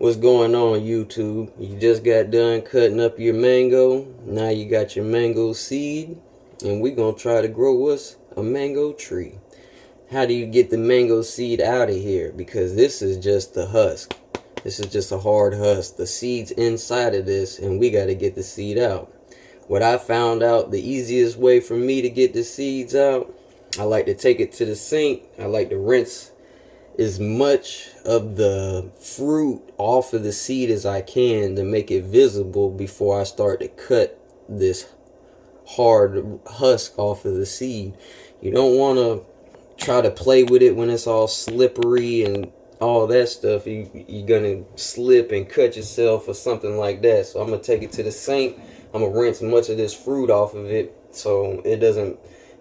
What's going on, YouTube? You just got done cutting up your mango. Now you got your mango seed, and we're gonna try to grow us a mango tree. How do you get the mango seed out of here? Because this is just the husk. This is just a hard husk. The seed's inside of this, and we got to get the seed out. What I found out, the easiest way for me to get the seeds out, I like to take it to the sink. I like to rinse as much of the fruit off of the seed as I can to make it visible before I start to cut this hard husk off of the seed. You don't want to try to play with it when it's all slippery and all that stuff. You're gonna slip and cut yourself or something like that. So I'm gonna take it to the sink. I'm gonna rinse much of this fruit off of it so it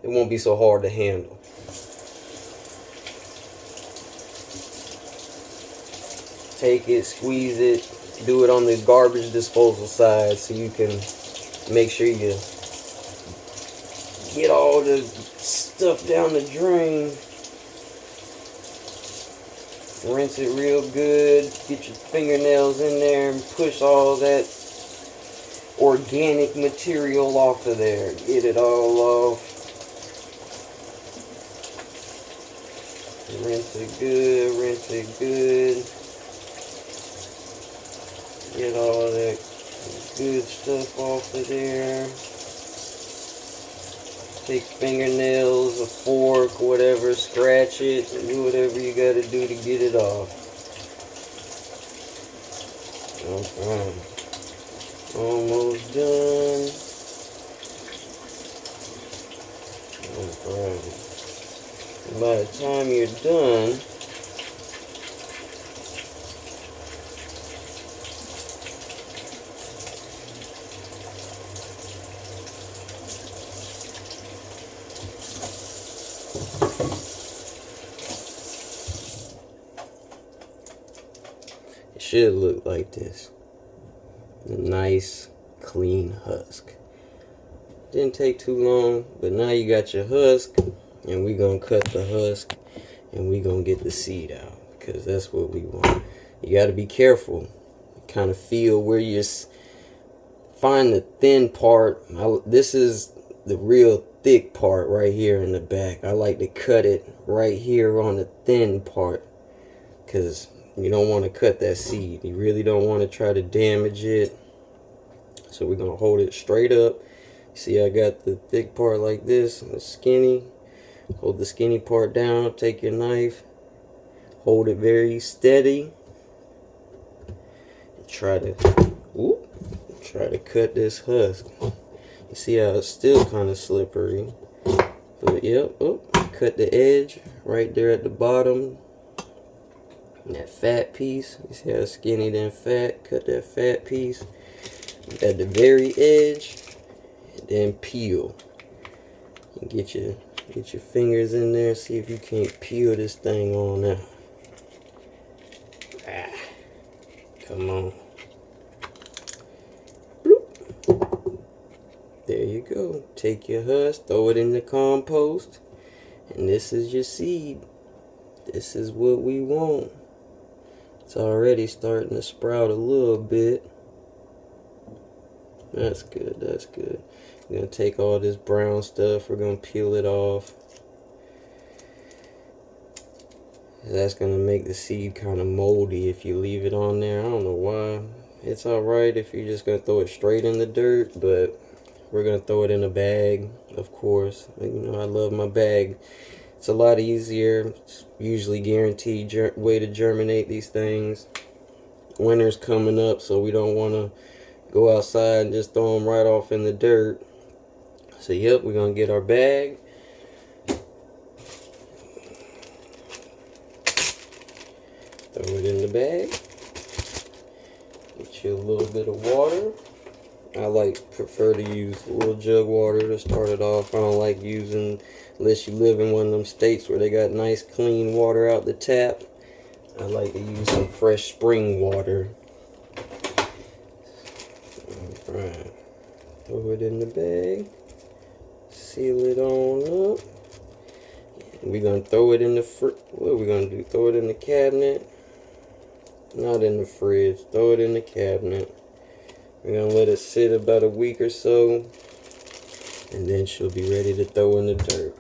won't be so hard to handle. Take it, squeeze it, do it on the garbage disposal side so you can make sure you get all the stuff down the drain. Rinse it real good, get your fingernails in there and push all that organic material off of there. Get it all off. Rinse it good, rinse it good. Get all that good stuff off of there. Take fingernails, a fork, whatever, scratch it, do whatever you gotta do to get it off. Okay. Almost done. Okay. By the time you're done, it should look like this. A nice, clean husk. Didn't take too long, but now you got your husk, and we're gonna cut the husk, and we're gonna get the seed out, because that's what we want. You gotta be careful. Kind of feel where you find the thin part. This is the real thick part right here in the back. I like to cut it right here on the thin part, because you don't want to cut that seed. You really don't want to try to damage it. So we're going to hold it straight up. See, I got the thick part like this, the skinny. Hold the skinny part down, take your knife, hold it very steady, and try to cut this husk. You see how it's still kind of slippery. But yep, cut the edge right there at the bottom. That fat piece, you see how skinny then fat, cut that fat piece at the very edge, and then peel. And get your fingers in there, see if you can't peel this thing on now. Come on. Bloop. There you go. Take your husk, throw it in the compost, and this is your seed. This is what we want. It's already starting to sprout a little bit. That's good, that's good. We're going to take all this brown stuff, we're going to peel it off. That's going to make the seed kind of moldy if you leave it on there. I don't know why. It's alright if you're just going to throw it straight in the dirt, but we're going to throw it in a bag, of course. You know, I love my bag. It's a lot easier. It's usually guaranteed way to germinate these things. Winter's coming up, so we don't want to go outside and just throw them right off in the dirt. So yep, we're going to get our bag. Throw it in the bag. Get you a little bit of water. I prefer to use a little jug water to start it off. I don't like using, unless you live in one of them states where they got nice clean water out the tap. I like to use some fresh spring water. Alright. Throw it in the bag. Seal it on up. We're going to throw it in the what are we going to do? Throw it in the cabinet. Not in the fridge. Throw it in the cabinet. We're gonna let it sit about a week or so, and then she'll be ready to throw in the dirt.